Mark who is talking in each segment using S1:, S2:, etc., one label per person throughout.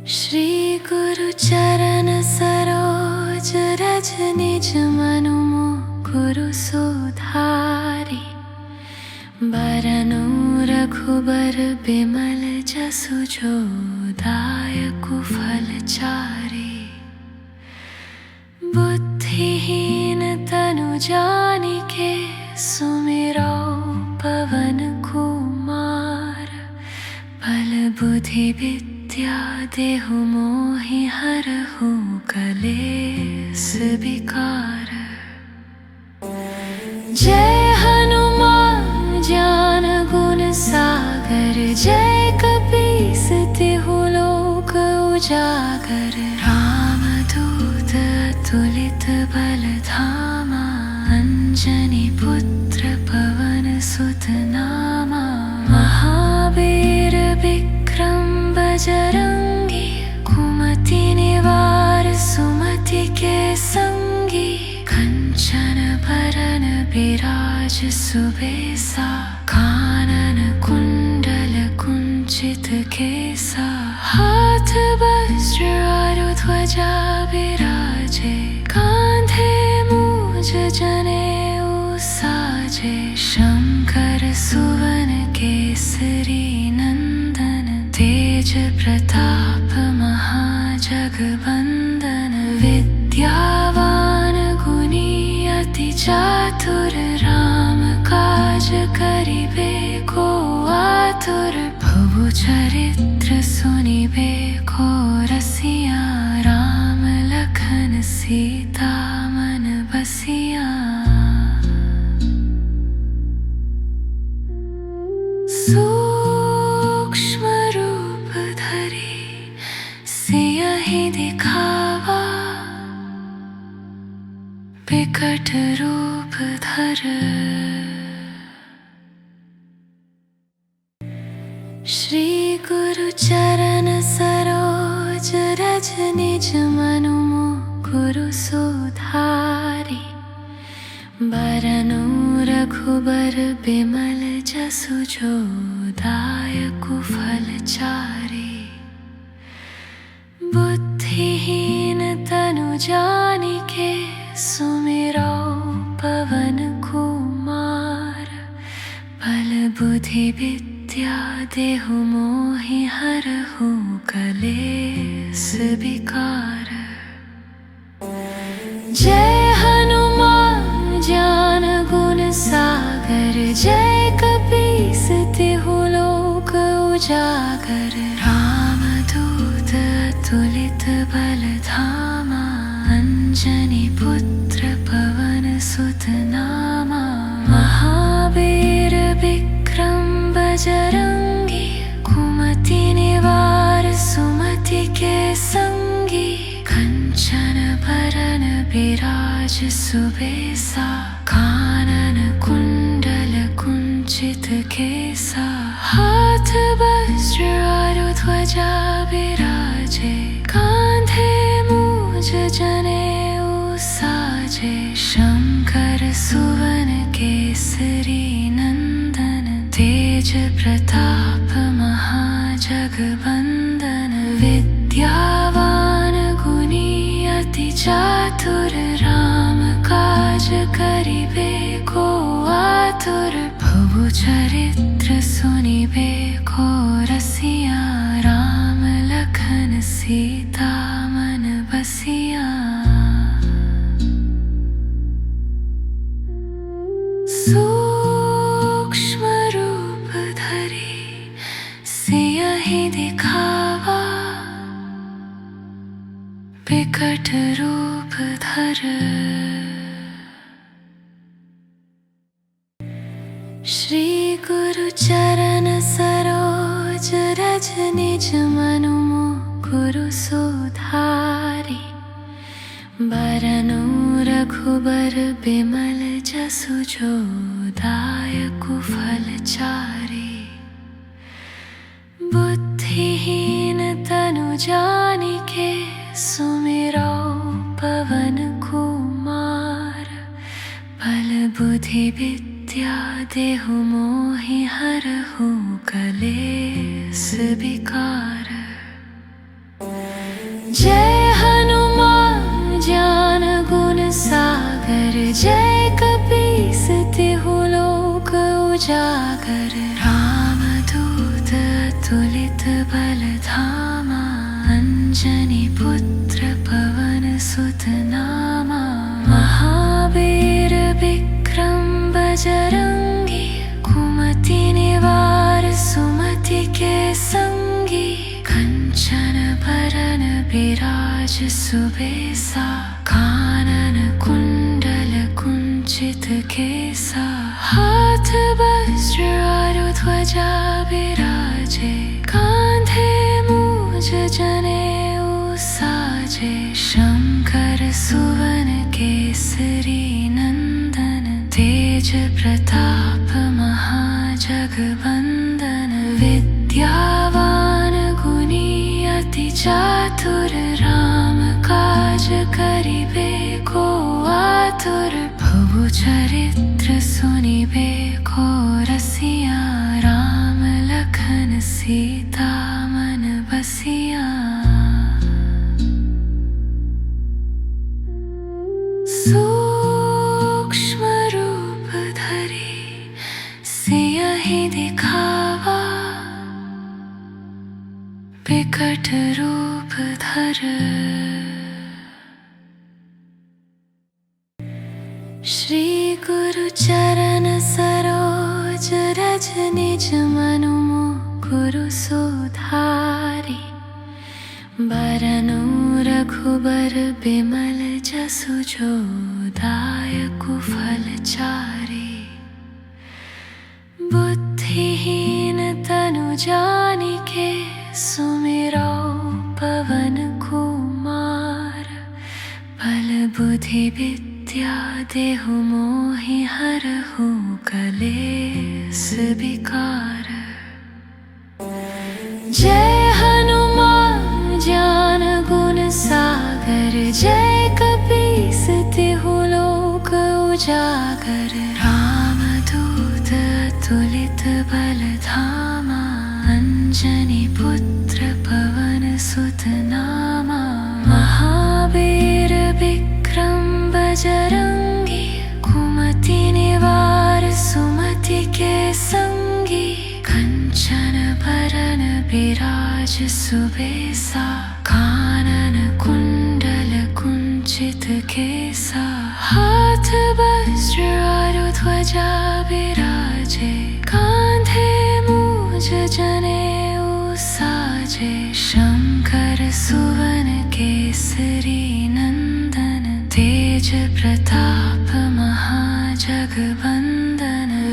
S1: श्री गुरु चरण सरोज रज निज मनु मुकुरु सुधारि। बरनु रघुबर बिमल जसु जो दायकु फल चारि। बुद्धिहीन तनु जानिके सुमिरो पवन कुमार। बल बुद्धि विद्या देहु मोहि हरहु कलेस विकार। जय हनुमान ज्ञान गुण सागर। जय कपीस तिहु लोक उजागर। रामदूत अतुलित बल धामा। अंजनी पुत्र पवन सुत नामा। महावीर विक्रम बजरंगी। कुमति निवार सुमति के संगी। कंचन बरन बिराज सुबेसा। कानन कुंडल कुंचित केसा। हाथ वज्र आरु ध्वजा विराजे। कांधे मूज जनेऊ साजे। शंकर सुवन केसरी नंदन। तेज प्रताप महाजगवंदन। विद्यावान गुणी अति चातुर। राम काज करिबे को आतुर। भव चरित्र सुनिबे को रसिया। राम लखन सीता मन बसिया। सूक्ष्म रूप धरि सियहि दिखावा। विकट रूप धर। श्री गुरु चरण सरोज रज निज मनु मुकुरु सुधारि। बरनु रघुबर बिमल जसु जो दायकु फल चारि। बुद्धिहीन तनु जानिके सुमिरो पवन कुमार। बल बुद्धि विद्या देहु मोहि हरहु कलेस विकार। जय हनुमान ज्ञान गुण सागर। जय कपीस तिहु लोक उजागर। रामदूत अतुलित बल धामा। अंजनी पुत्र पवन सुत नामा। महावीर विक्रम बजरंगी। कुमति निवार सुमति के संगी। कंचन बरन बिराज सुबेसा। कानन कुंडल कुंचित केसा। हाथ वज्र आरु ध्वजा विराजे। कांधे मूज जनेऊ साजे। शंकर सुवन केसरी नंदन। तेज प्रताप महाजगवंदन। विद्यावान गुणी अति चातुर। राम काज करिबे को आतुर। भव चरित्र सुनिबे को रसिया। राम लखन सीता मन बसिया। सूक्ष्म रूप धरि सियहि दिखावा। विकट रूप धर। श्री गुरु चरण सरोज रज निज मनु मुकुरु सुधारि। बरनु रघुबर बिमल जसु जो दायकु फल चारि। बुद्धिहीन तनु जानिके सुमिरो पवन कुमार। बल बुद्धि विद्या देहु मोहि हरहु कलेस विकार। जय हनुमान ज्ञान गुण सागर, जय कपीस तिहु लोक उजागर। रामदूत अतुलित बल धामा, अंजनी पुत्र पवन सुत नामा। महावीर विक्रम बजरंगी, कुमति निवार सुमति के संगी। कंचन बरन विराज सुबेसा, कानन कुंडल कुंचित केसा। हाथ वज्र और ध्वजा विराजे, कांधे मूज जनेऊ साजे। शंकर सुवन केसरी नंदन, तेज प्रताप महाजगवंदन। विद्यावान गुणी अति चातुर, राम काज करिबे को आतुर। प्रभु चरित्र सुनिबे को रसिया, राम लखन सीता मन बसिया। सूक्ष्म रूप धरि सियहि दिखावा, विकट रूप धर। श्री गुरु चरण सरोज रज, निज मनु मुकुरु सुधारि। बरनु रघुबर बिमल जसु, जो दायकु फल चारि। बुद्धिहीन तनु जानिके, सुमिरो पवन कुमार। बल बुद्धि विद्या देहु मोहि हरहु, कलेस विकार। जय हनुमान ज्ञान गुण सागर, जय कपीस तिहु लोक उजागर। रामदूत अतुलित बल धामा, अंजनी पुत्र पवन सुत नामा। महावीर विक्रम बजरंगी, कुमति निवार सुमति के संगी। कंचन बरन विराज सुबेसा, कानन कुंडल कुंचित केसा। हाथ वज्र और ध्वजा विराजे, कांधे मूज जनेऊ साजे। शंकर सुवन केसरी नंदन, तेज प्रताप महाजगवंदन।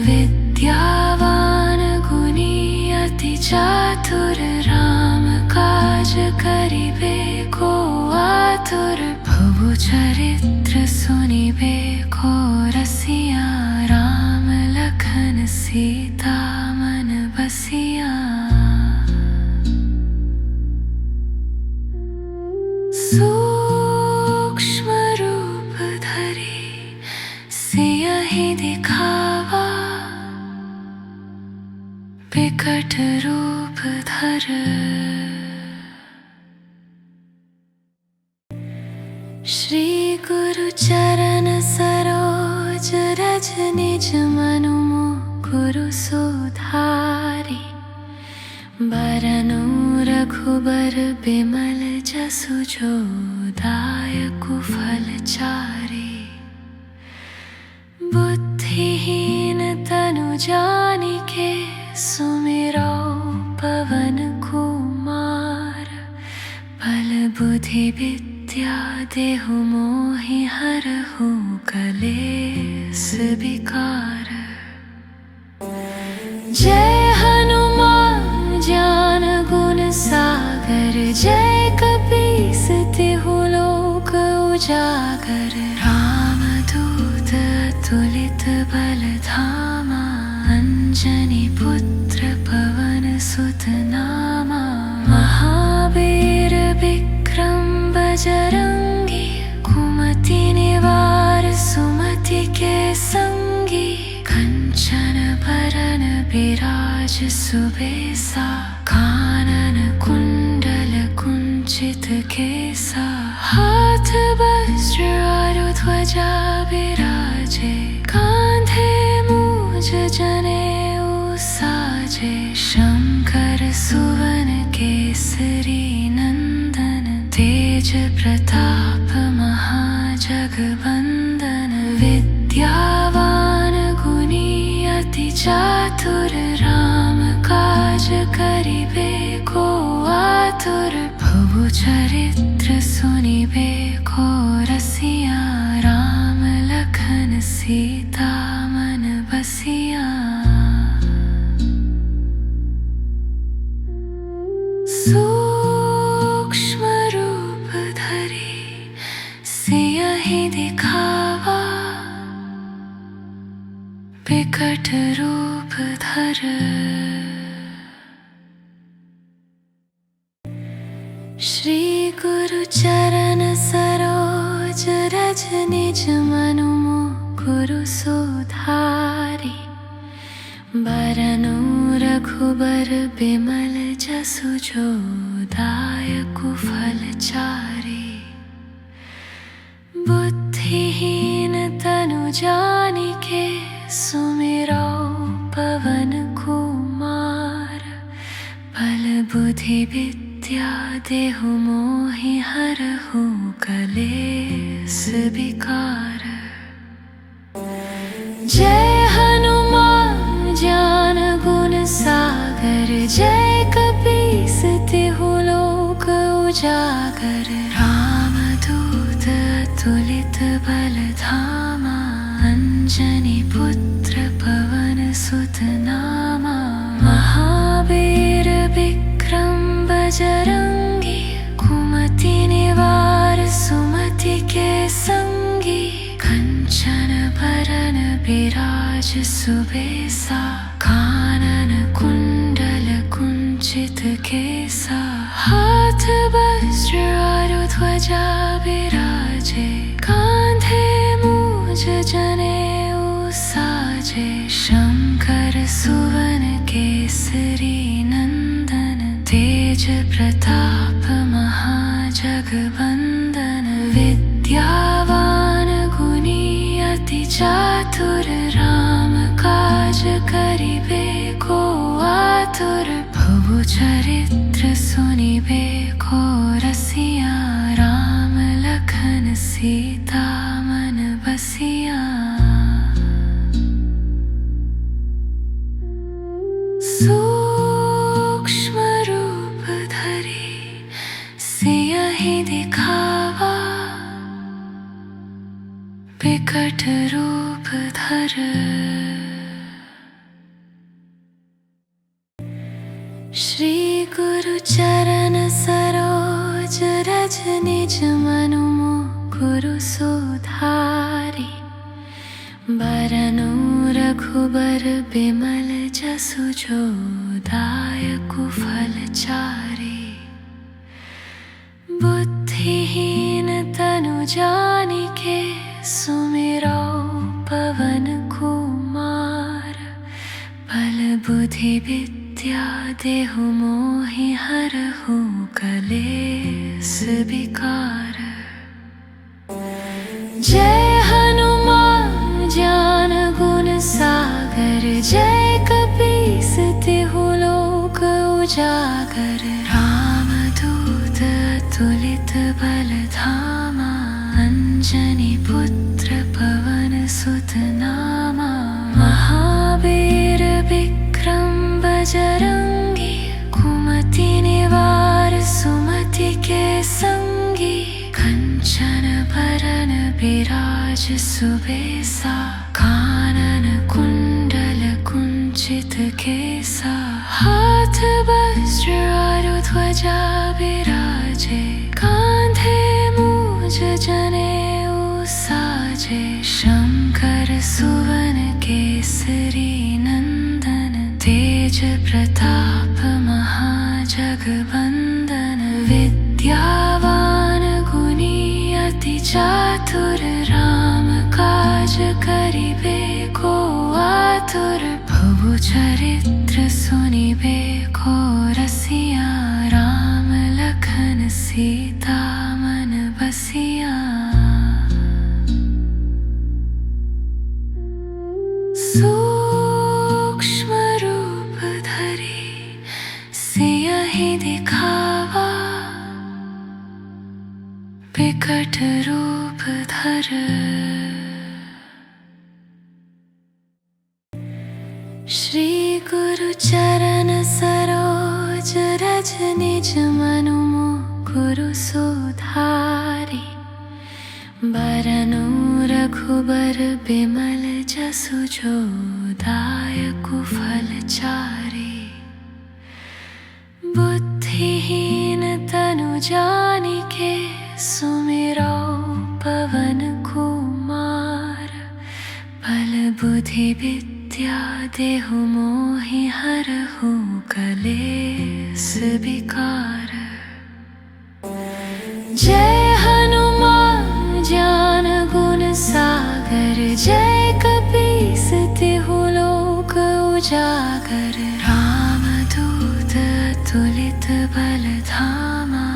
S1: विद्यावान गुणी अति चातुर, राम काज करिबे को आतुर। प्रभु चरित्र सुनिबे को रसिया, राम लखन सीता मन बसिया। सूक्ष्म रूप धरि सियहि दिखावा, विकट रूप धर। श्री गुरु चरण सरोज रज, निज मनु मुकुरु सुधारि। बरनु रघुबर बिमल जसु, जो दायकु फल चारि। बुद्धिहीन तनु जानिके, सुमिरो पवन कुमार। बल बुद्धि विद्या देहु मोहि हरहु, कलेस विकार। जय हनुमान ज्ञान गुण सागर, जय कपीस तिहु लोक उजागर। रामदूत अतुलित बल धामा, अंजनी पुत्र पवन सुत नामा। महावीर विक्रम बजरंगी, कुमति निवार सुमति के संगी। कंचन बरन विराज सुबेसा, कानन कुंडल कुंचित के सा हाथ वज्र आरु ध्वजा विराजे कांधे मूज जनेऊ साजे शंकर सुवन केसरी नंदन तेज प्रताप महाजगवंदन विद्यावान गुणी अति चातुर राम काज करिबे को आतुर प्रभु चरित्र सुनिबे को रसिया राम लखन सीता मन बसिया। सूक्ष्म रूप धरि सियहि दिखावा विकट रूप धर श्री गुरु चरण सरोज रज निज मनु मुकुरु सुधारी बरनु रघुबर बिमल जसु जो दायकु फल चारि बुद्धिहीन तनु जानिके सुमिरो पवन कुमार बल बुद्धि विद्या देहु मोहि हरहु कलेस विकार। जय हनुमान ज्ञान गुण सागर जय कपीस तिहु लोक उजागर रामदूत अतुलित बल धामा अंजनी पुत्र पवन सुत नामा महावीर विक्रम बजरंगी कुमति निवार सुमति के संगी कंचन बरन विराज सुबेसा कानन कुंडल कुंचित केसा हाथ वज्र आरु ध्वजा विराजे कांधे मूज जनेऊ साजे शंकर सुवन केसरी नंदन तेज प्रताप महाजगवंदन विद्यावान गुणी अति चातुर राम काज करिबे को आतुर प्रभु चरित्र सुनिबे को रसिया राम लखन सीता मन बसिया। सूक्ष्म रूप धरि सियहि दिखावा विकट रूप धर श्री गुरु चरण सरोज रज निज मनु मुकुरु सुधारी बरनु रघुबर बिमल जसु जो दायकु फल चारि बुद्धिहीन तनु जानिके सुमिरो पवन कुमार बल बुद्धि विद्या देहु मोहि हरहु कलेस विकार। जय हनुमान ज्ञान गुण सागर जय कपीस तिहु लोक उजागर रामदूत अतुलित बल धामा अंजनी पुत्र पवन सुत नामा महावीर विक्रम बजरंगी कुमति निवार सुमति के संगी कंचन बरन विराज सुबेसा कानन कुंडल कुंचित केसा हाथ वज्र आरु ध्वजा विराजे कांधे मूज जनेऊ साजे शंकर सुवन केसरी नंदन तेज प्रताप महाजगवंदन विद्यावान गुणी अति चातुर राम काज करिबे को आतुर प्रभु चरित्र सुनिबे को रसिया राम लखन सी सीता मन बसिया। सूक्ष्म रूप धरी सियहि दिखावा, विकट रूप धर। श्री गुरु चरण सरोज रज निज मनु मुकुरु सुधारी, बरनु रघुबर बिमल जसु जो दायकु फल चारि। बुद्धिहीन तनु जानिके सुमिरो पवन कुमार, बल बुद्धि विद्या देहु मोहि हरहु कलेस विकार। जय हनुमान ज्ञान गुण सागर, जय कपीस तिहु लोक उजागर। रामदूत अतुलित बल धामा,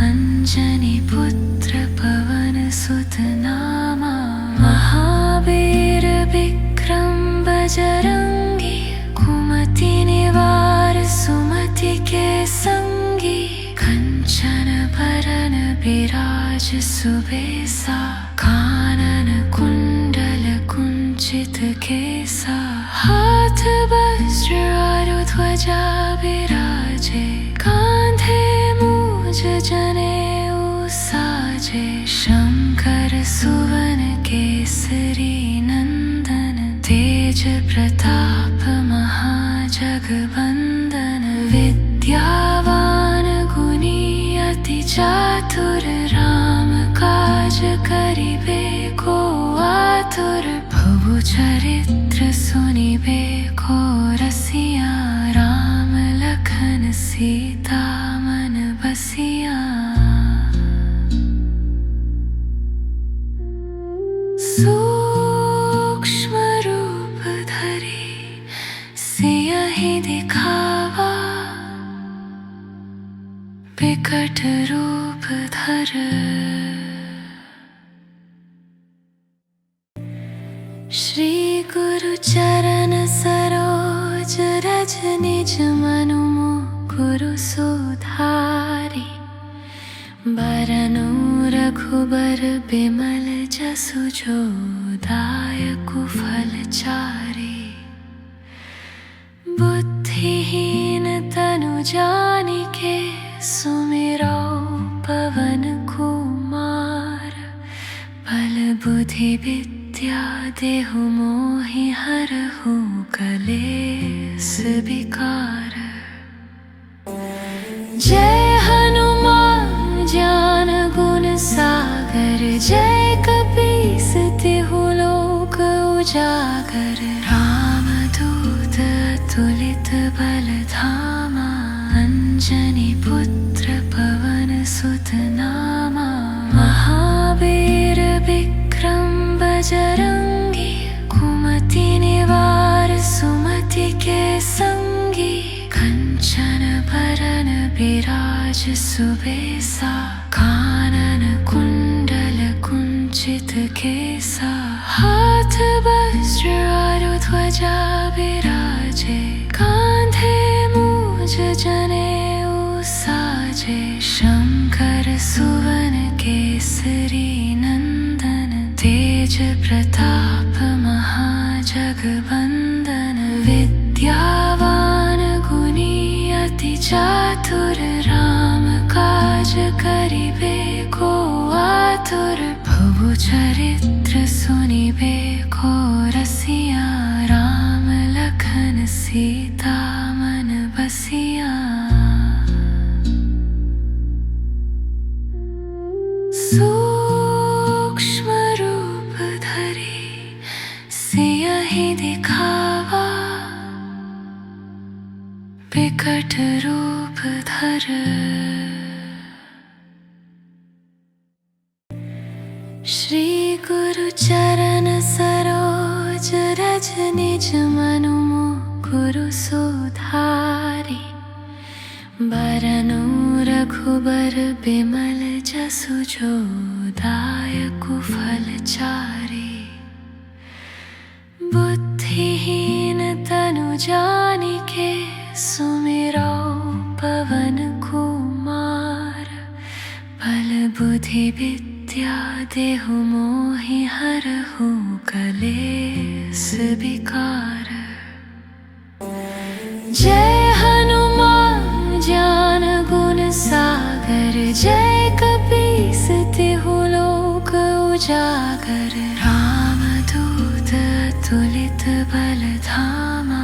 S1: अंजनी पुत्र पवन सुत नामा। महावीर विक्रम बजरंगी, कुमति निवार सुमति के संगी। कंचन बरन बिराज सुबेसा, कानन कुंडल कुंचित केसा। हाथ वज्र और ध्वजा विराजे, कांधे मूज जनेऊ साजे। शंकर सुवन केसरी नंदन, तेज प्रताप महाजगवंदन। विद्यावान गुणी अति चातुर, राम काज करिबे को आतुर। भव चरित्र सुनिबे को रसिया, राम लखन सीता मन बसिया। सूक्ष्म रूप धरी सियहि दिखावा, विकट रूप धर। श्री गुरु चरण सरोज रज निज मनु मुकुरु सुधारी, बरनु रघुबर बिमल जसु जो दायकु फल चारि। बुद्धिहीन तनु जानिके सुमिरो पवन कुमार, बल बुद्धि विद्या देहु मोहि हरहु कलेस विकार। जय हनुमान ज्ञान गुण सागर, जय कपीस तिहु लोक उजागर। रामदूत अतुलित बल धामा, अंजनी पुत्र पवन सुत नामा। महावीर विक्रम बजरंगी, कुमति निवार सुमति के संगी। कंचन बरन बिराज सुबेसा, कानन कुंडल कुंचित केसा। हाथ वज्र और ध्वजा विराजे, कांधे मूज जनेऊ साजे। शंकर सुवन केसरी नंदन, तेज प्रताप महाजगवंदन। विद्यावान गुणी अति चातुर, राम काज करिबे को आतुर। भव चरित्र सुनिबे को रसिया, राम लखन सीता मन बसिया। सूक्ष्म रूप धरी सियहि दिखावा, विकट रूप धर। श्री गुरु चरण सरोज रज निज मनु मुकुरु सुधारी, बरनु रघु रघुबर बिमल जसु जो दायकु फल चारि। बुद्धिहीन तनु जानिके सुमिरो पवन कुमार। बल बुद्धि विद्या देहु मोहि हरहु कलेस विकार। जय हनुमान ज्ञान गुण सागर। जय कपीस तिहु लोक उजागर। रामदूत अतुलित बल धामा।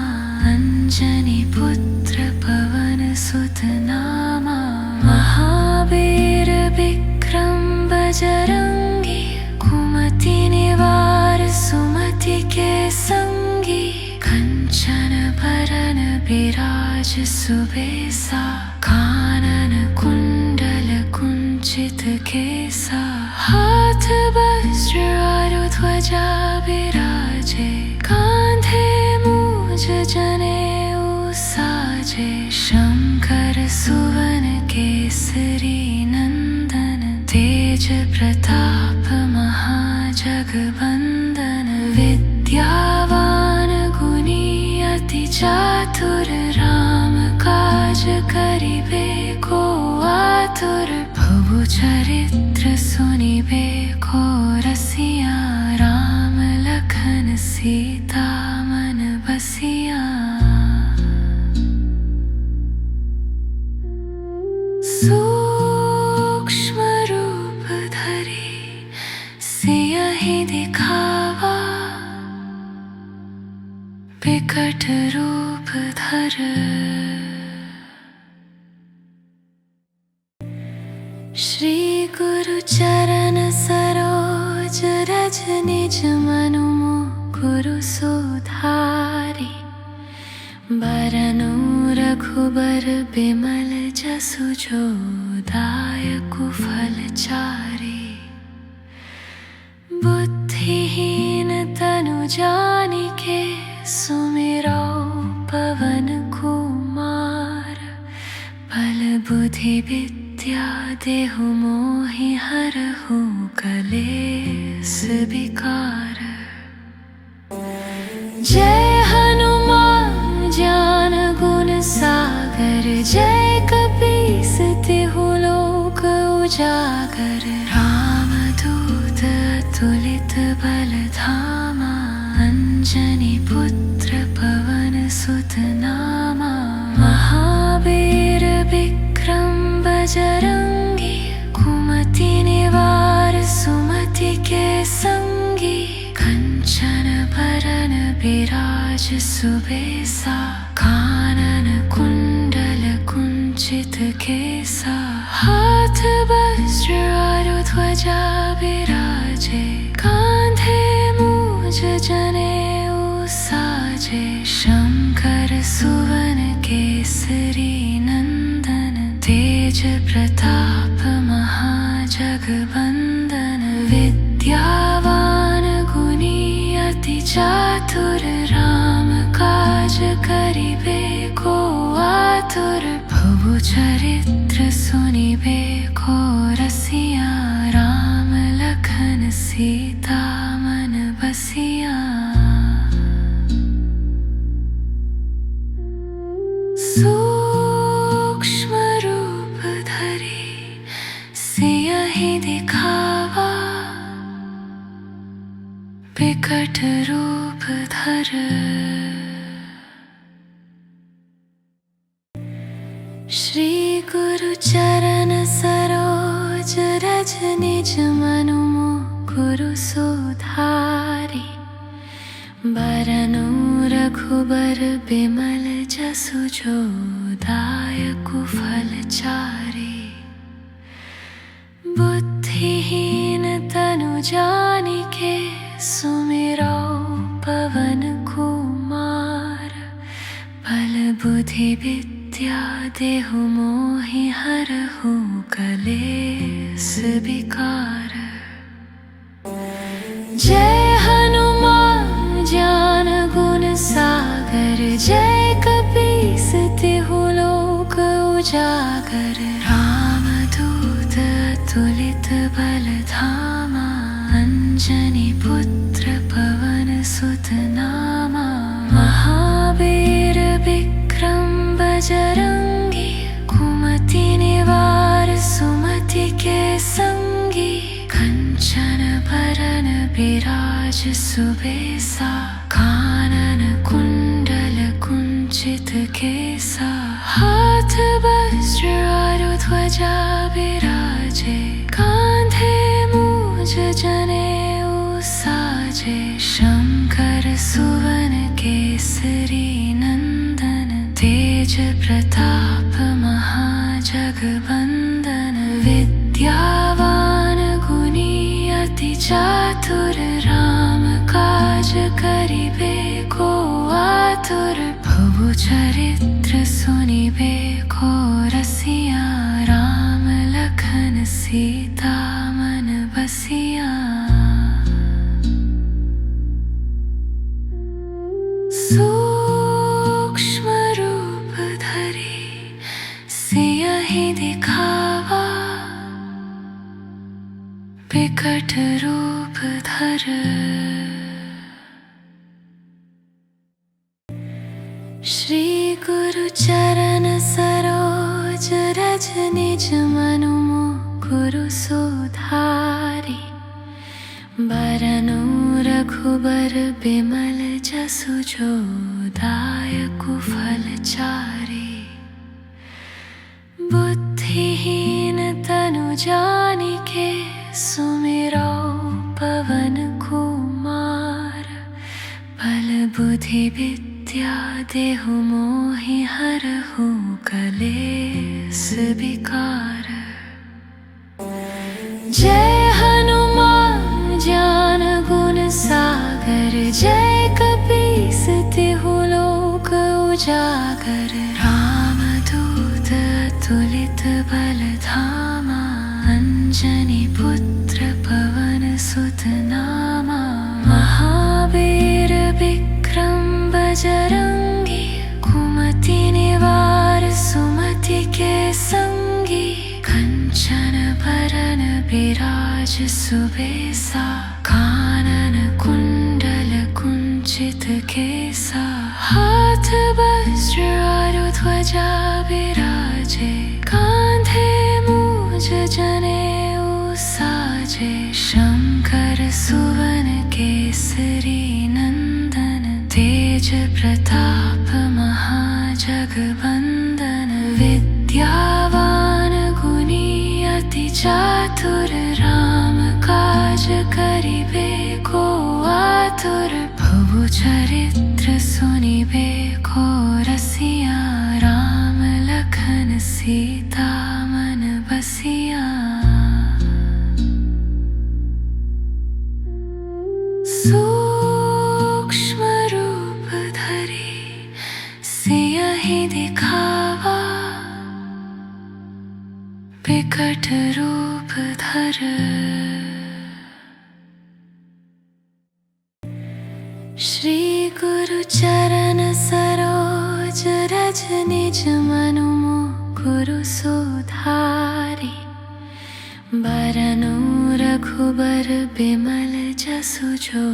S1: अंजनी पुत्र पवन सुत नामा। महावीर विक्रम बजरंगी। कुमति निवार सुमति के संगी। कंचन बरन बिराज सुबेसा। कानन कुंडल कुंचित केसा। हाथ वज्र और ध्वजा विराजे। कांधे मूज जनेऊ साजे। शंकर सुवन केसरी नंदन। तेज प्रताप महाजगवंदन। विद्यावान गुणी अति चातुर। राम काज करिबे को आतुर। प्रभु चरित्र सुनिबे को रसिया। राम लखन सीता मन बसिया। सूक्ष्म रूप धरि सियहि दिखावा। विकट रूप धर। श्री गुरु चरण सरोज रज निज मनु मुकुरु सुधारि। बरनु रघुबर बिमल जसु जो दायकु फल चारि। बुद्धिहीन तनु जानिके सुमिरो पवन कुमार। बल बुद्धि विद्या देहु मोहि हरहु कलेस विकार। जय हनुमान ज्ञान गुण सागर। जय कपीस तिहु लोक उजागर। रामदूत अतुलित बल धामा। अंजनी पुत्र पवन सुत नामा। महावीर विक्रम बजरंगी। कुमति निवार सुमति के संगी। कंचन बरन बिराज सुबेसा। कानन कुंडल कुंचित केसा। हाथ वज्र और ध्वजा विराजे। कांधे मूज जनेऊ साजे। शंकर सुवन केसरी नंदन। तेज प्रताप महाजगवंदन। विद्यावान गुणी अति चातुर। राम काज करिबे को आतुर। प्रभु चरित्र सुनिबे को रसिया। राम लखन सीता मन बसिया। सूक्ष्म रूप धरि सियहि दिखावा। विकट रूप धर। श्री गुरु चरण सरोज रज निज मनु मुकुरु सुधारि। बरनु रघुबर बिमल जसु जो दायकु फल चारि। बुद्धिहीन तनु जानिके सुमिरो पवन कुमार। बल बुद्धि विद्या देहु मोहि हरहु कलेस विकार। जय हनुमान ज्ञान गुण सागर। जय कपीस तिहु लोक उजागर। राम अतुलित बलधामा अंजनी पुत्र पवन सुत नामा महावीर विक्रम बजरंगी कुमति निवार सुमति के संगी कंचन बरन विराज सुबेसा कानन कुंडल कुंचित केसा हाथ वज्र आरु ध्वजा विराजे कांधे मूज जनेऊ साजे शंकर सुवन केसरी नंदन तेज प्रताप महाजगवंदन विद्यावान गुणी अति चातुर राम काज करिबे को आतुर प्रभु चरित्र सुनिबे को रसिया राम लखन सीता मन बसिया। सूक्ष्म रूप धरि सियहि दिखावा विकट रूप धर श्री गुरु चरण सरोज रज निज मनु मुकुरु सुधारी बरनु रघुबर बिमल जसु जो दायकु फलचारी बुद्धिहीन तनु जानिके सुमिरो पवन कुमार बल बुद्धि विद्या देहु मोहि हरहु कलेस विकार। जय हनुमान ज्ञान गुण सागर जय कपीस तिहु लोक उजागर रामदूत अतुलित बलधामा अंजनी पुत्र पवन सुत नामा महावीर विक्रम बजरंगी कुमति निवार सुमति के संगी कंचन बरन विराज सुबेसा कानन कुंडल कुंचित केसा हाथ वज्र आरु ध्वजा विराजे कांधे मूज जनेऊ साजे शंकर सुवन केसरी नंदन तेज प्रताप महाजगवंदन विद्यावान गुणी अति चातुर राम काज करिबे को आतुर प्रभु चरित्र सुनिबे को रसिया राम लखन सीता मन बसिया। सूक्ष्म रूप धरि सियहि दिखावा विकट रूप धर श्री गुरु चरण सरोज रज निज मनु मुकुरु सुधारी बरनु रघुबर बिमल जसु जो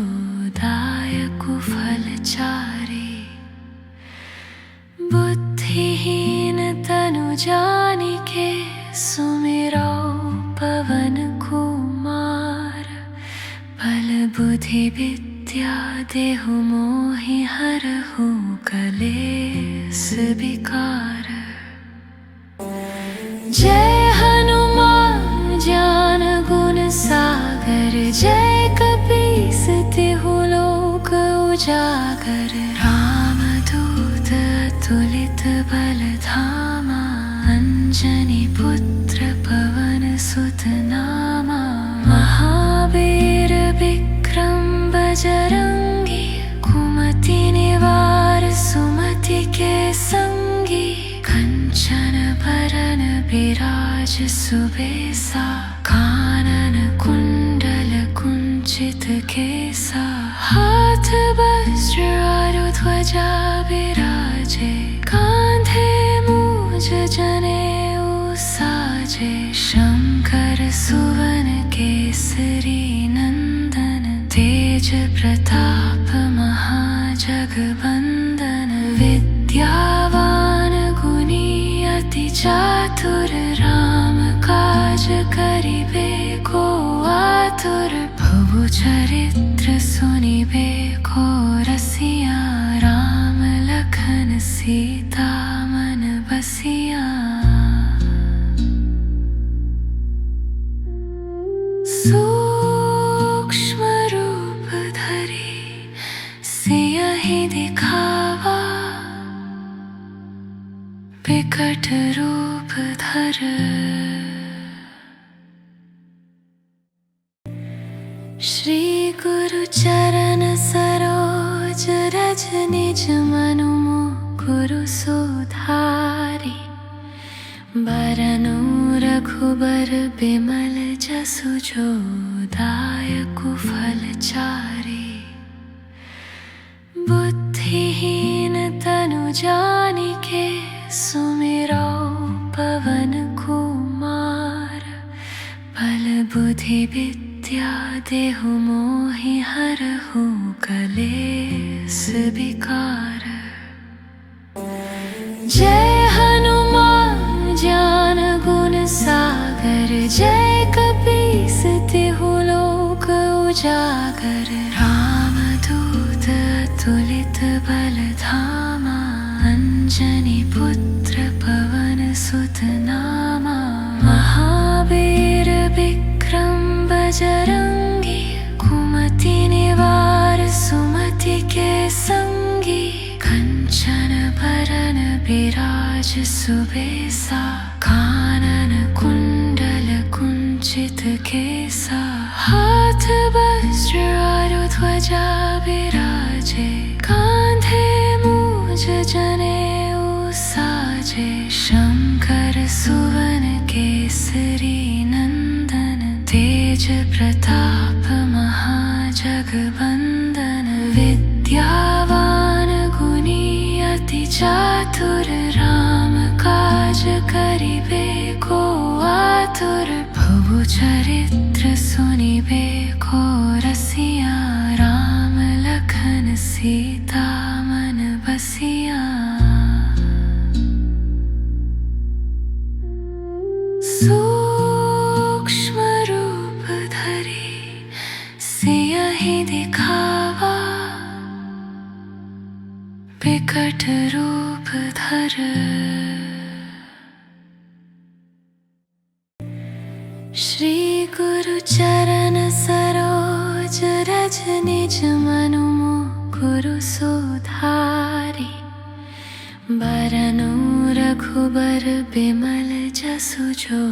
S1: दायकु फलचारी बुद्धिहीन तनु जानिके सुमिरो पवन कुमार बल बुद्धि विद्या देहु मोहि हरहु कलेस विकार। जय हनुमान ज्ञान गुण सागर जय कपीस तिहु लोक उजागर रामदूत अतुलित बलधामा अंजनी पुत्र पवन सुत नामा महावीर विक्रम बजरंगी कुमति निवार सुमति के संगी कंचन बरन विराज सुबेसा कानन कुंडल कुंचित केसा हाथ वज्र आरु ध्वजा विराजे कांधे मूज जनेऊ साजे शंकर सुवन केसरी नंदन, तेज प्रताप महाजगवंदन, विद्यावान गुणी अति चातुर, राम काज करिबे को आतुर, प्रभु चरित्र सुनिबे को रसिया, राम लखन सीता मन बसिया। सूक्ष्म रूप धरि सियहि दिखावा, विकट रूप धर श्री गुरु चरण सरोज रज, निज मनु मुकुरु सुधारि, बरनु रघुबर बिमल जसु जो, दायकु फल चारि, बुद्धिहीन तनु जानिके, सुमिरो पवन कुमार, बल बुद्धि विद्या देहु मोहि हरहु, कलेस विकार। जय हनुमान ज्ञान गुण सागर, जय कपीस तिहु लोक उजागर, रामदूत अतुलित बल धामा, अंजनी पुत्र पवन सुत नामा, महावीर विक्रम बजरंगी, कुमति निवार सुमति के संगी, कंचन बरन विराज सुबेसा, कानन कुंडल कुंचित केसा, हाथ वज्र और ध्वजा विराजे, कांधे मूज जनेऊ साजे, शंकर सुवन केसरी नंदन, तेज प्रताप महाजगवंदन, विद्यावान गुणी अति चातुर, राम काज करिबे को आतुर, प्रभु चरित्र सुनिबे को रसिया, राम लखन सीता मन बसिया। सूक्ष्म रूप धरि सियहि दिखावा, विकट रूप धर श्री गुरु चरण सरोज रज, निज मनु मुकुरु सुधारि, बरनु रघुबर बिमल जसु जो,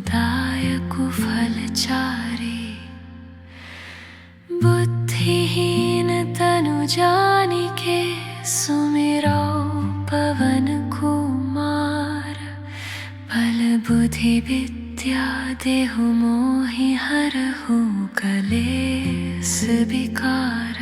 S1: दायकु फल चारि, बुद्धिहीन तनु जानिके, सुमिरो पवन कुमार, बल बुद्धि विद्या देहु मोहि हरहु, कलेस विकार।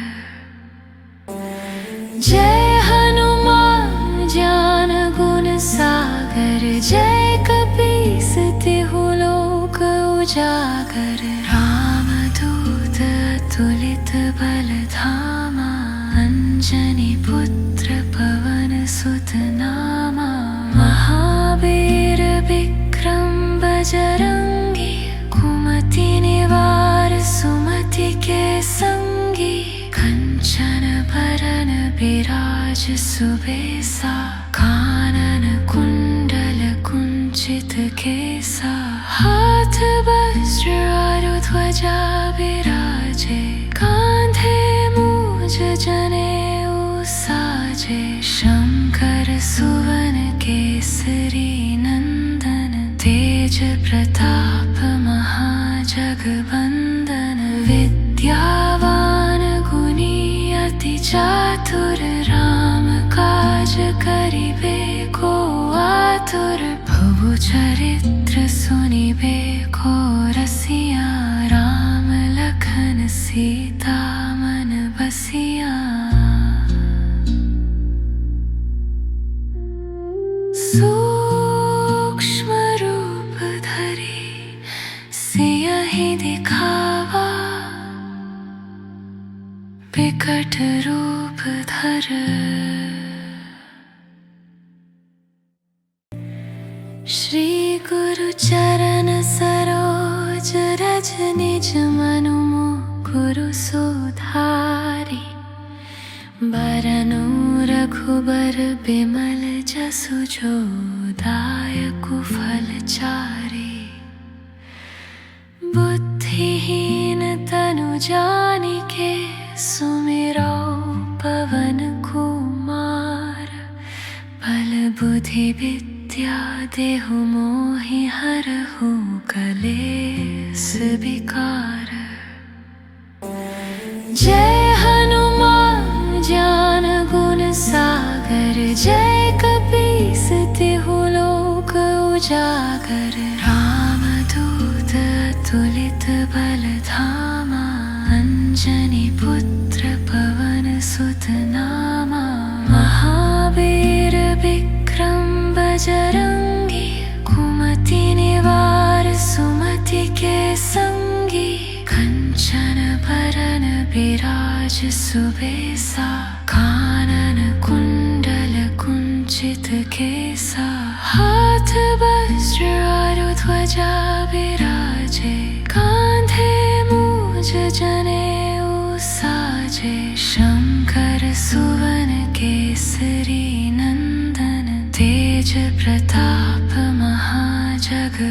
S1: जय हनुमान ज्ञान गुण सागर, जय कपीस तिहु लोक उजागर, रामदूत अतुलित बल धामा, अंजनी पुत्र पवन सुत नामा, महावीर विक्रम बजरंगी, कुमति निवार सुमति के संगी, कंचन बरन विराज सुबेसा, कानन कुंडल कुंचित केसा, हाथ वज्र और ध्वजा विराजे, कांधे मूज जनेऊ साजे, शंकर सुवन केसरी नंदन, तेज प्रताप महाजगवंदन, विद्यावान गुणी अति चातुर, राम काज करिबे को आतुर, प्रभु चरित्र सुनिबे को रसिया, राम लखन सीता मन बसिया। सूक्ष्म रूप धरि सिय ही दिखावा विकट रूप धर। श्री गुरु चरण सरोज रज निज मनु मुकुरु सुधारी। बरनु रघुबर बिमल जसु जो दायकु फल चारि। बुद्धिहीन तनु जानिके सुमिरो पवन कुमार। बल बुद्धि विद्या देहु मोहि हरहु कलेस विकार। जय हनुमान ज्ञान गुण सागर। जय कपीस तिहु लोक उजागर। रामदूत अतुलित बल धामा। अंजनी पुत्र पवन सुत नामा। महावीर विक्रम बजरंगी। कुमति निवार सुमति के संगी। कंचन बरन विराज सुबेसा। कानन कुंडल कुंचित केसा। हाथ वज्र और ध्वजा विराजे। कांधे मूज जनेऊ साजे। शंकर सुवन केसरी नंदन। तेज प्रताप महाजगवंदन।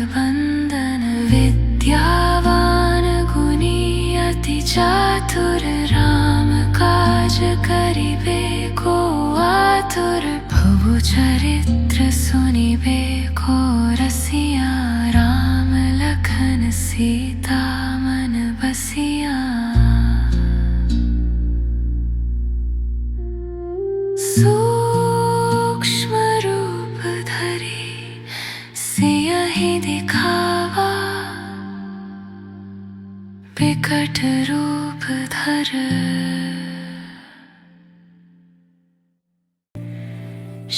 S1: विद्यावान गुणी अति चातुर। राम काज करिबे को आतुर। भव चरित्र सुनिबे को रसिया। राम लखन सीता मन बसिया। सूक्ष्म रूप धरि सियहि दिखावा विकट रूप धर।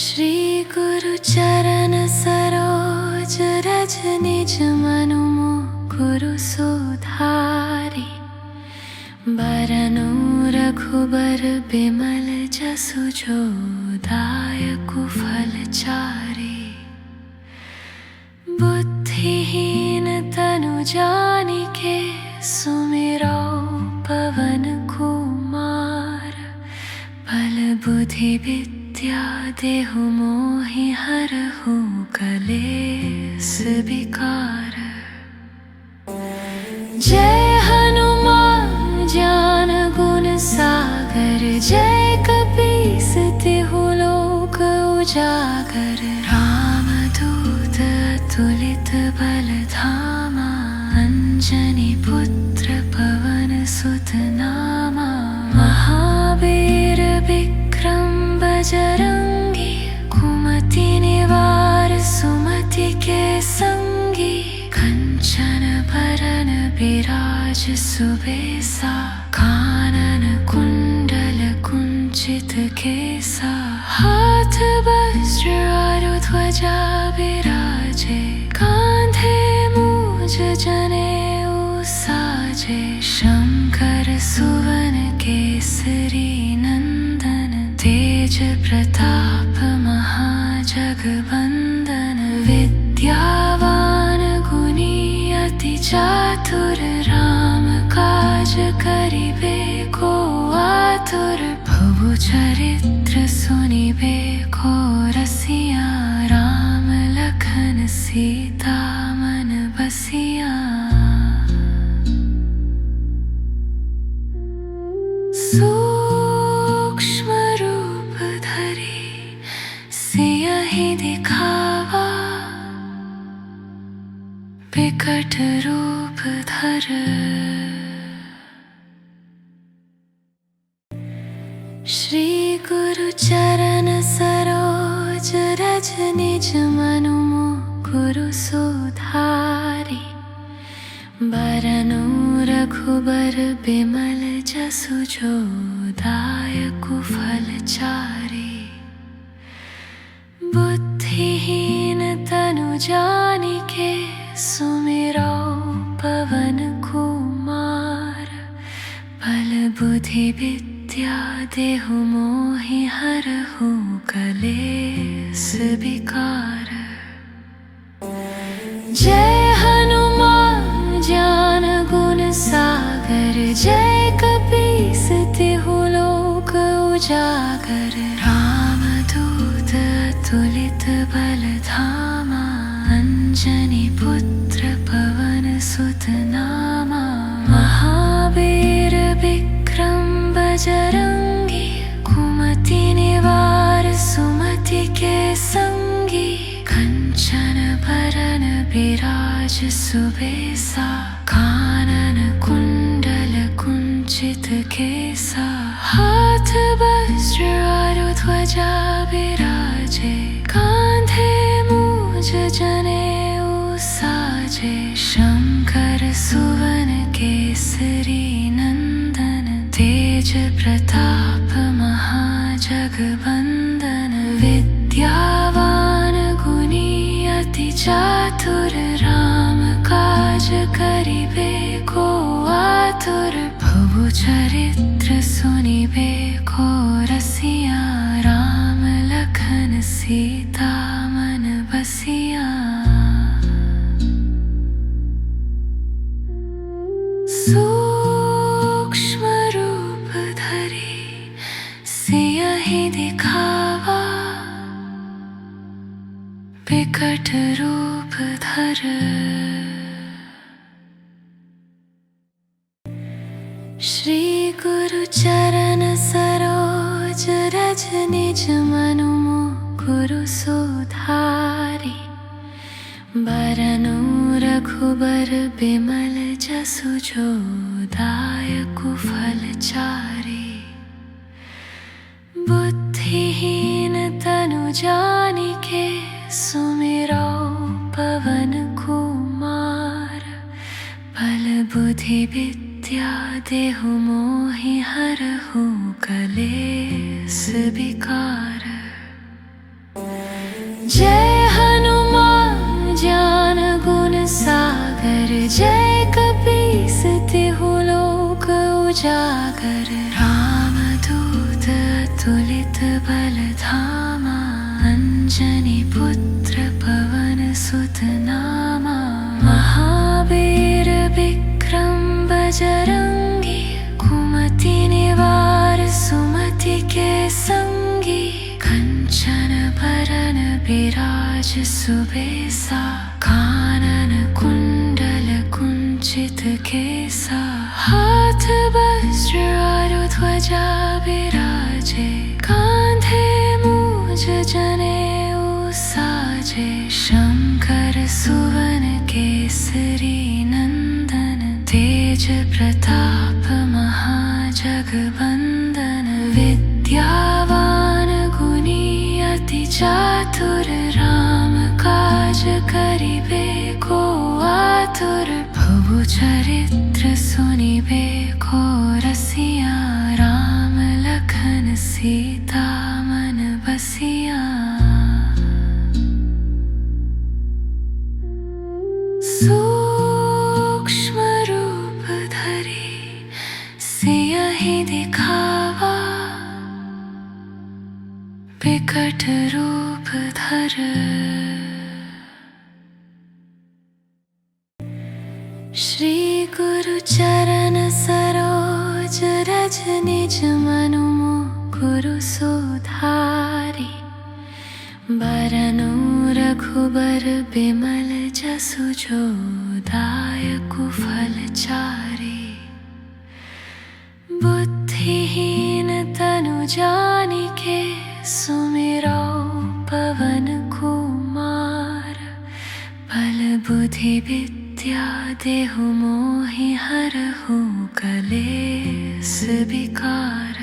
S1: श्री गुरु चरण सरोज रज निज मनु मुकुरु सुधारी। बरनु रघुबर बिमल जसु जो दायकु फल चारि। बुद्धिहीन तनु जानिके सुमिरो पवन कुमार। बल बुद्धि विद्या देहु मोहि हरहु कलेस विकार। जय हनुमान ज्ञान गुण सागर। जय कपीस तिहु लोक उजागर। रामदूत अतुलित बल धामा। अंजनी पुत्र पवन सुत नामा। महावीर विक्रम बजरंगी। कुमति निवार सुमति के संगी। कंचन बरन विराज सुबेसा। कानन कुंडल कुंचित केसा। हाथ वज्र और ध्वजा विराजे। कांधे मूज जनेऊ साजे। शंकर सुवन केसरी नंदन। तेज प्रताप महाजगवंदन। विद्यावान गुणी अति चातुर। राम काज करिबे को आतुर। भव चरित्र सुनिबे को रसिया। राम लखन सीता मन बसिया। सूक्ष्म रूप धरि सियहि दिखावा विकट रूप धर। श्री गुरु चरण सरोज रज निज मनु मुकुरु सुधारी। बरनु रघुबर बिमल जसु जो दायकु फल चारि। बुद्धिहीन तनु जानिके सुमिरो पवन कुमार बल बुद्धि विद्या देहु मोहि हरहु कलेस विकार। जय हनुमान ज्ञान गुण सागर जय कपीस तिहु लोक उजागर। रामदूत अतुलित बल धामा अंजनी पुत्र पवन सुत नामा। महावीर विक्रम बजरंगी कुमति निवार सुमति के संगी। कंचन बरन विराज सुबेसा कानन कुंडल कुंचित केसा। हाथ वज्र और ध्वजा विराजे कांधे मूज जनेऊ साजे। शंकर सुवन केसरी नंदन तेज प्रताप महाजगवंदन। विद्यावान गुणी अति चातुर राम काज करिबे को आतुर। प्रभु चरित्र सुनिबे को रसिया राम लखन सीता मन बसिया। सूक्ष्म रूप धरि सियहि दिखावा विकट रूप धर। श्री गुरु चरण सरोज रज निज मनु मुकुरु सुधारि। बरनु रघुबर बिमल जसु जो दायकु फल चारि। बुद्धिहीन तनु जानिके सुमिरो पवन कुमार। बल बुद्धि विद्या देहु मोहि हरहु कलेस विकार। जय हनुमान ज्ञान गुण सागर जय कपीस तिहु लोक उजागर। रामदूत अतुलित बल धामा अंजनी पुत्र पवन सुत नामा। महावीर विक्रम बजरंगी कुमति निवार सुमति के संगी। कंचन बरन विराज सुबेसा कानन कुंडल कुंचित केसा। हाथ वज्र और ध्वजा विराजे कांधे मूज जनेऊ साजे। शंकर सुवन केसरी नंदन तेज प्रताप महाजगवंदन। विद्यावान गुणी अति चातुर राम काज करिबे को आतुर। प्रभु चरित्र सुनिबे को रसिया राम लखन सीता मन बसिया। सूक्ष्म रूप धरि सियहि दिखावा विकट रूप धर। श्री गुरु चरण सरोज रज निज मनु मुकुरु सुधारि। बरनु रघुबर बिमल जसु जो दायकु फल चारि। बुद्धिहीन तनु जानिके सुमिरो पवन कुमार। बल बुद्धि विद्या देहु मोहि हरहु कलेस विकार।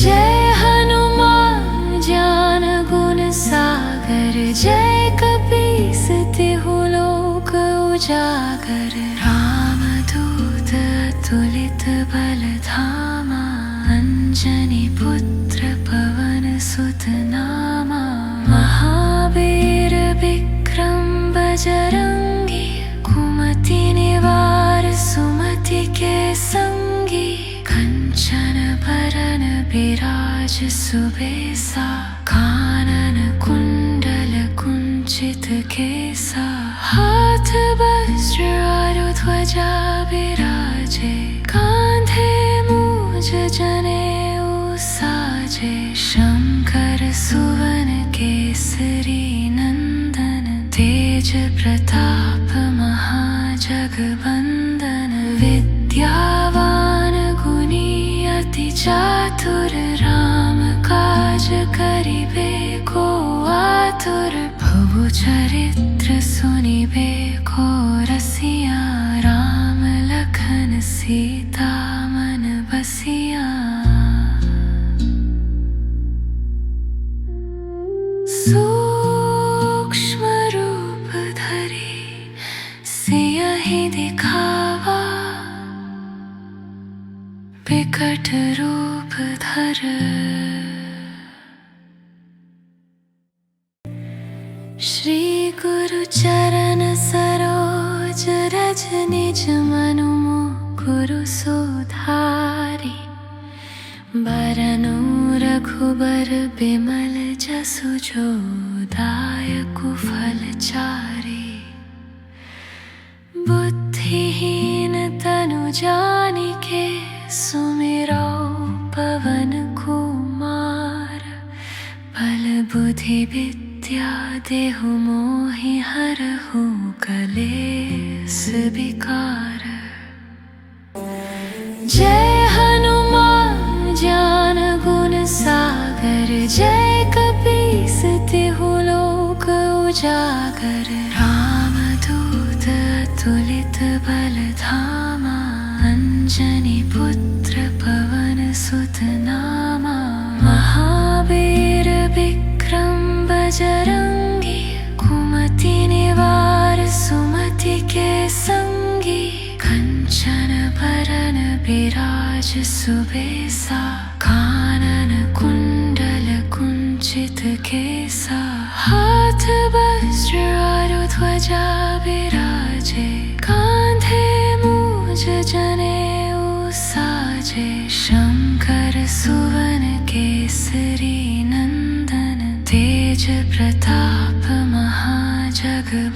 S1: जय हनुमान ज्ञान गुण सागर जय कपीस तिहु लोक उजागर। रामदूत अतुलित बल धामा अंजनी पुत्र पवन सुत नामा। महावीर विक्रम बजरंगी सुबह सा कानन कुंडल कुंचित केसा हाथ वज्र आरु ध्वजा विराजे कांधे मूज जनेऊ साजे शंकर सुवन केसरी नंदन तेज प्रताप महाजगवंदन विद्यावान गुणी अति चातुर राम काज करिबे को आतुर प्रभु चरित्र सुनिबे को रसिया राम लखन सीता मन बसिया। सूक्ष्म रूप धरि सियहि दिखावा विकट रूप धर श्री गुरु चरण सरोज रज निज मनु मुकुरु सुधारी बरनु रघुबर बिमल जसु जो दायकु फल चारि बुद्धिहीन तनु जानिके सुमिरो पवन कुमार बल बुद्धि विद्या देहु मोहि हरहु कलेस विकार। जय हनुमान ज्ञान गुण सागर जय कपीस तिहु लोक उजागर रामदूत अतुलित बल धामा अंजनी पुत्र पवन सुत नामा महावीर विक्रम बजरंगी कुमति निवार सुमति के संगी कंचन बरन विराज सुबेसा कानन कुंडल कुंचित केसा हाथ वज्र आरु ध्वजा विराजे कांधे मूज जनेऊ साजे शंकर सुवन केसरी नंदन तेज प्रताप महाजगवंदन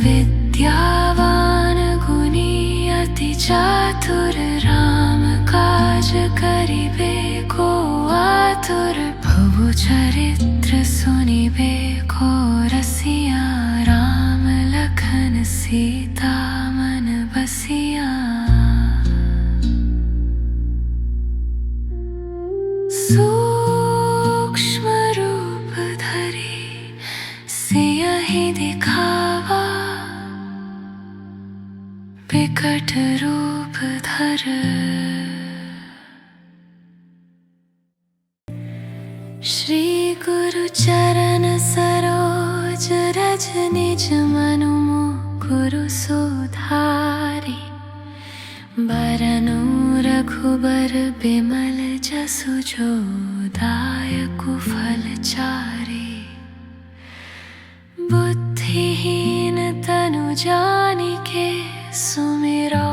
S1: विद्यावान गुणी अति चातुर राम काज करिबे को आतुर प्रभु चरित्र सुनिबे को रसिया राम लखन सीता मन बसिया। सूक्ष्म रूप धरि सियहि दिखावा विकट रूप धर श्री गुरु चरण सरोज रज निज मनु मुकुरु सुधारी बरनु रघुबर बिमल जसु जो दायकु फल चारि बुद्धिहीन तनु जानिके सुमिरो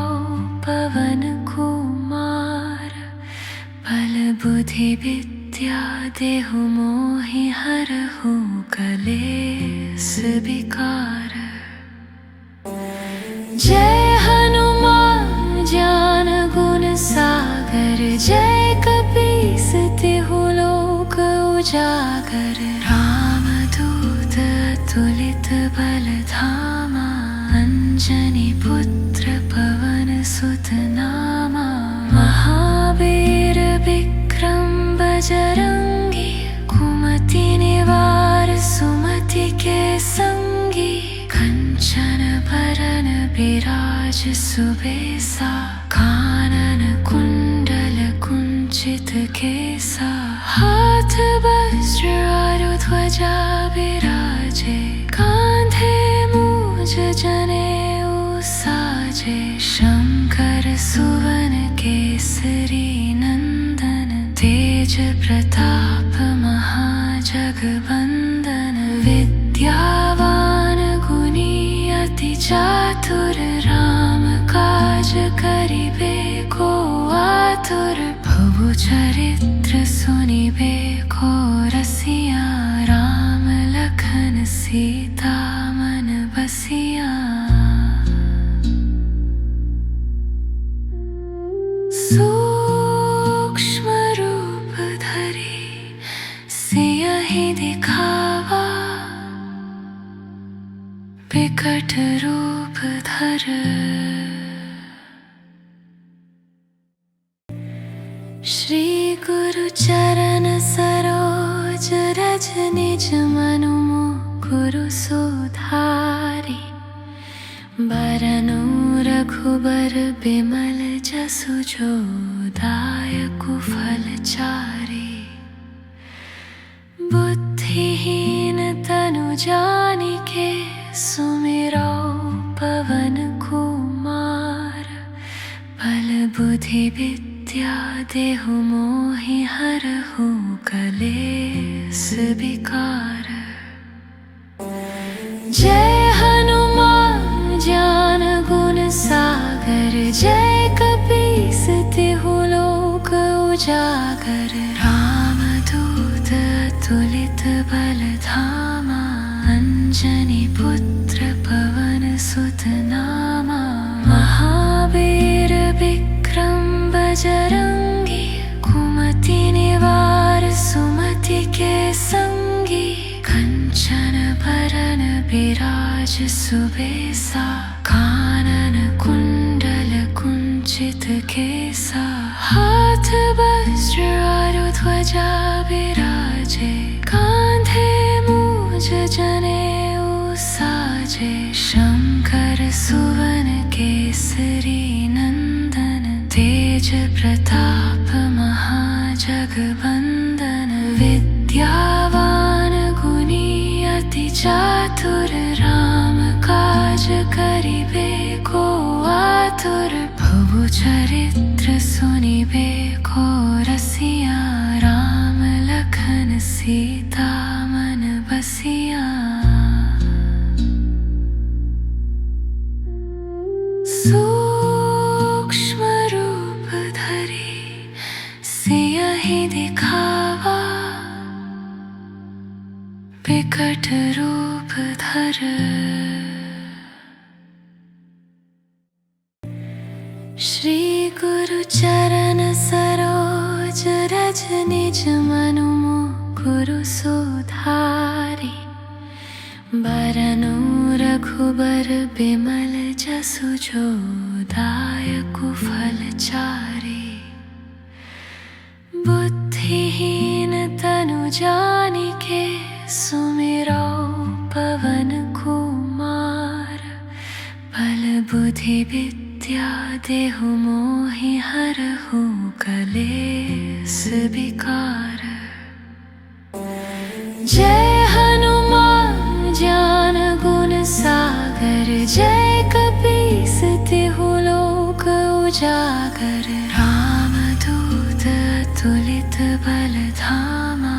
S1: पवन कुमार बल बुद्धि विद्या देहु मोहि हरहु कलेस विकार। जय हनुमान ज्ञान गुण सागर जय कपीस तिहु लोक उजागर रामदूत अतुलित बल धामा अंजनी पुत्र पवन सुत नामा महावीर विक्रम बजरंगी कुमति निवार सुमति के संगी कंचन बरन विराज सुबेसा कानन कुंडल कुंचित केसा हाथ वज्र आरु ध्वजा विराजे कांधे मूज जनेऊ साजे शंकर सुवन केसरी नंदन तेज प्रताप महाजगवंदन विद्यावान गुणी अति चातुर राम काज करिबे को आतुर प्रभु प्रभु चरित्र सुनिबे को रसिया, राम लखन सीता मन बसिया। सूक्ष्म रूप धरि सियहि दिखावा, विकट रूप धर श्री गुरु चरण सरोज रज निज मनु मुकुरु सुधारि, बरनु रघुबर बिमल जसु जो दायकु फल चारि। बुद्धिहीन तनु जानिके सुमिरो पवन कुमार, बल बुद्धि विद्या देहु मोहि हरहु कलेस विकार। जय हनुमान ज्ञान गुण सागर, जय कपीस तिहु लोक उजागर। रामदूत अतुलित बल धामा, अंजनी पुत्र पवन सुत नामा। महावीर विक्रम बजरंगी, कुमति निवार सुमति के संगी। कंचन बरन बिराज सुबेसा, कानन कुंडल कुंचित केसा। हाथ वज्र और ध्वजा विराजे, कांधे मूज जनेऊ साजे। शंकर सुवन केसरी नंदन, तेज प्रताप महाजगवंदन। विद्यावान गुणी अति चातुर, राम काज करिबे को आतुर। प्रभु चरित्र सुनिबे को रसिया, राम लखन सीता मन बसिया। सूक्ष्म रूप धरि सियहि दिखावा, विकट रूप धर श्री गुरु चरण सरोज रज निज मनु मुकुरु सुधारि। बरनु रघुबर बिमल जसु जो दायकु फल चारि। बुद्धिहीन तनु जानिके सुमिरो पवन कुमार। बल बुद्धि विद्या देहु मोहि हरहु कलेस विकार। जय हनुमान ज्ञान गुण सागर, जय कपीस तिहु लोक उजागर। रामदूत अतुलित बल धामा,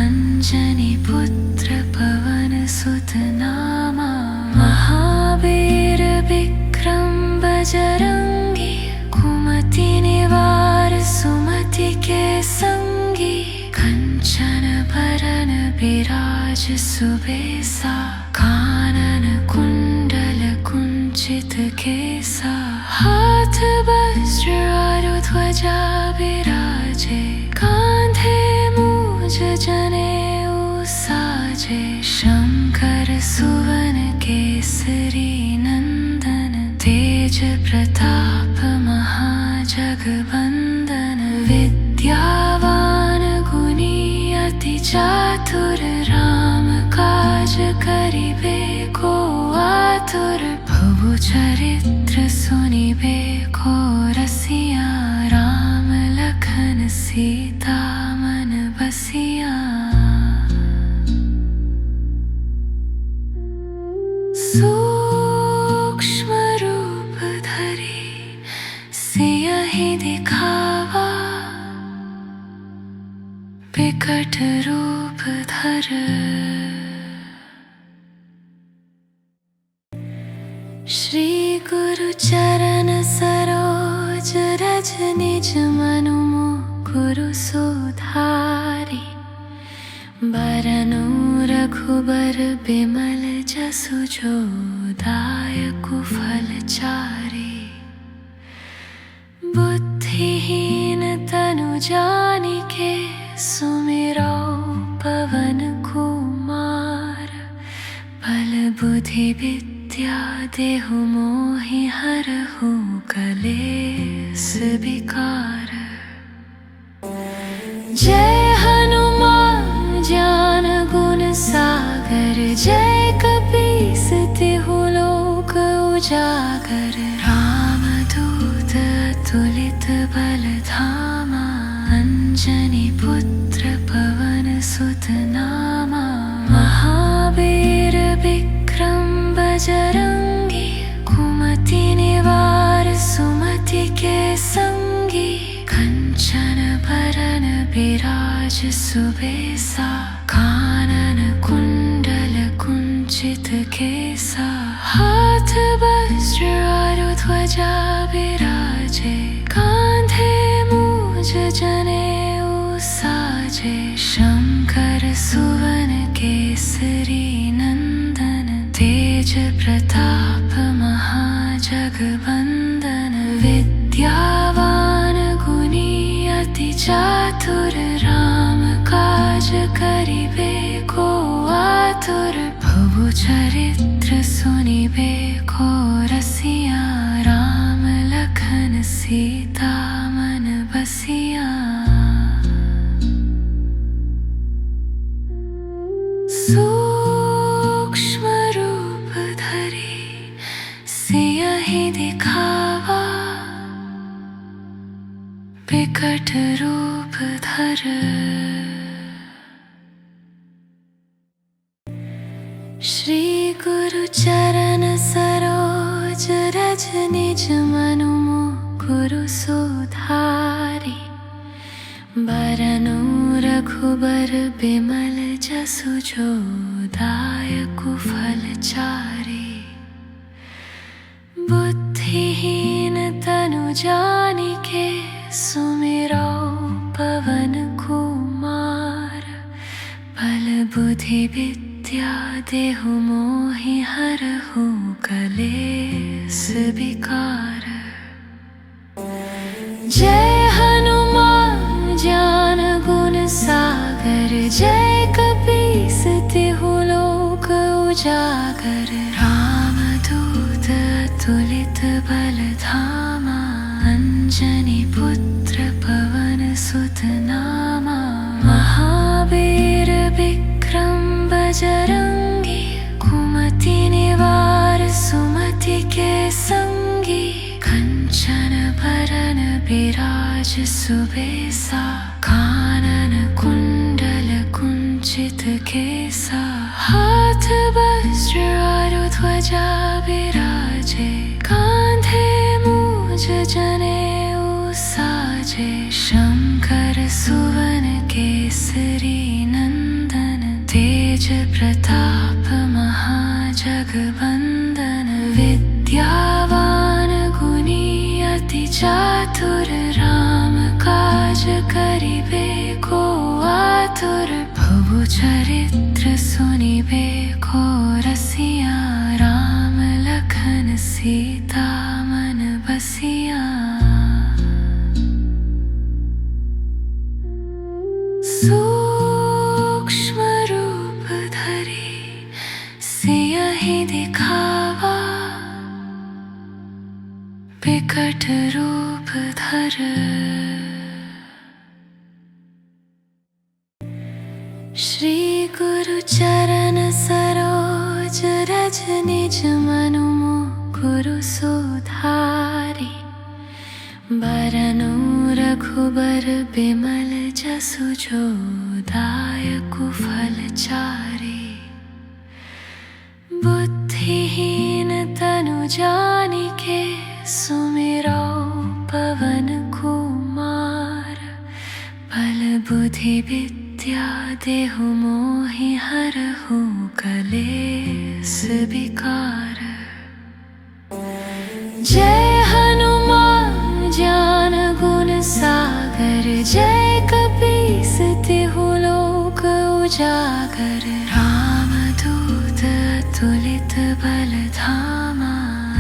S1: अंजनी पुत्र पवन सुत नामा। महावीर विक्रम बजरंगी, कुमति निवार सुमति के संगी। कंचन बरन बिराज सुबेसा, कानन कुंडल कुंचित केसा। हाथ वज्र और ध्वजा विराजे, कांधे मूज जनेऊ साजे। शंकर सुवन केसरी नंदन, तेज प्रताप महाजगवंदन। विद्यावान गुणी अति चातुर, राम काज करिबे को आतुर। प्रभु चरित्र सुनिबे को रसिया, राम लखन सीता मन बसिया। सूक्ष्म रूप धरि सियहि दिखावा, विकट रूप धर श्री गुरु चरण सरोज रज निज मनु मुकुरु कुरु सुधारी बरनु रघुबर बिमल जसु जो दायकु फल चारी बुद्धिहीन तनु जानिके सुमिरो पवन कुमार बल बुद्धि विद्या देहु मोहि हरहु कलेस विकार जय हनुमान ज्ञान गुण सागर जय कपीस तिहु लोक उजागर रामदूत अतुलित बल धामा अंजनी पुत्र पवन सुत नामा महावीर विक्रम बजरंगी कुमति निवार सुमति के संगी कंचन बरन विराज सुबेसा कानन कुंडल कुंचित केसा हाथ वज्र और ध्वजा विराजे कांधे मूज जनेऊ साजे शंकर सुवन केसरी नंदन तेज प्रताप महाजगवंदन विद्यावान गुणी अति चातुर राम काज करिबे को आतुर भव चरित्र सुनिबे को रसिया राम लखन सीता मन बसिया सूक्ष्म रूप धरि सियहि दिखावा विकट रूप धर श्री गुरु चरण सरोज रज निज मनु मुकुरु सुधारी बरनु रघुबर बिमल जसु जो दायकु फल चारी बुद्धिहीन तनु जानिके सुमिरो पवन कुमार बल बुद्धि विद्या देहु मोहि हरहु कलेस विकार जय हनुमान ज्ञान गुण सागर जय कपीस तिहु लोक उजागर रामदूत अतुलित बल धामा अंजनी पुत्र पवन सुत नामा महावीर विक्रम बजरंगी कुमति निवार सुमति के संगी कंचन बरन विराज सुबेसा कानन कुंडल कुंचित केसा हाथ वज्र और ध्वजा विराजे कांधे मूज जनेऊ साजे शंकर सुवन केसरी नंदन तेज प्रताप महाजगवंदन विद्यावान गुणी अति चातुर राम काज करिबे को आतुर भव चरित्र सुनिबे को रसिया राम लखन सीता मन बसिया सूक्ष्म रूप धरि सियहि दिखावा विकट रूप धर श्री गुरु चरण सरोज रज निज मनु मुकुरु सुधारी बरनु रघुबर बिमल जसु जो दायकु फल चारी बुद्धिहीन तनु जानिके सुमिरो पवन कुमार बल बुद्धि विद्या देहु मोहि हरहु कलेस विकार जय हनुमान ज्ञान गुण सागर जय उजागर रामदूत अतुलित बल धामा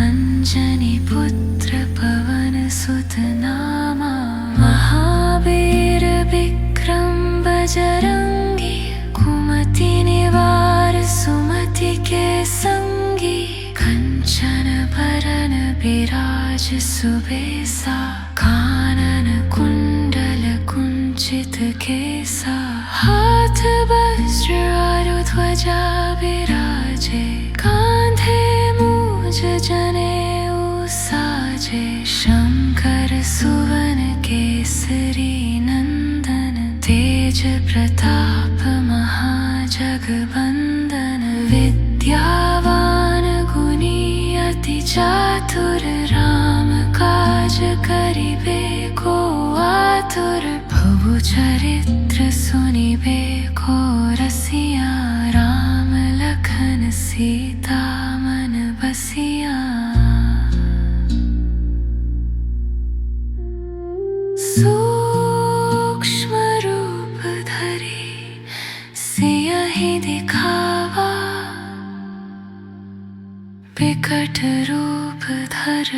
S1: अंजनी पुत्र पवन सुत नामा महावीर विक्रम बजरंगी कुमति निवार सुमति के संगी कंचन बरन विराज सुबेसा कानन कुंडल कुंचित केसा हाथ वज्र आरु ध्वजा विराजे कांधे मूज जनेऊ साजे शंकर सुवन केसरी नंदन तेज प्रताप महाजगवंदन विद्यावान गुणी अति चातुर राम काज करिबे को आतुर भव चरित्र सुनिबे को रसिया राम लखन सीता मन बसिया सूक्ष्म रूप धरि सियहि दिखावा विकट रूप धर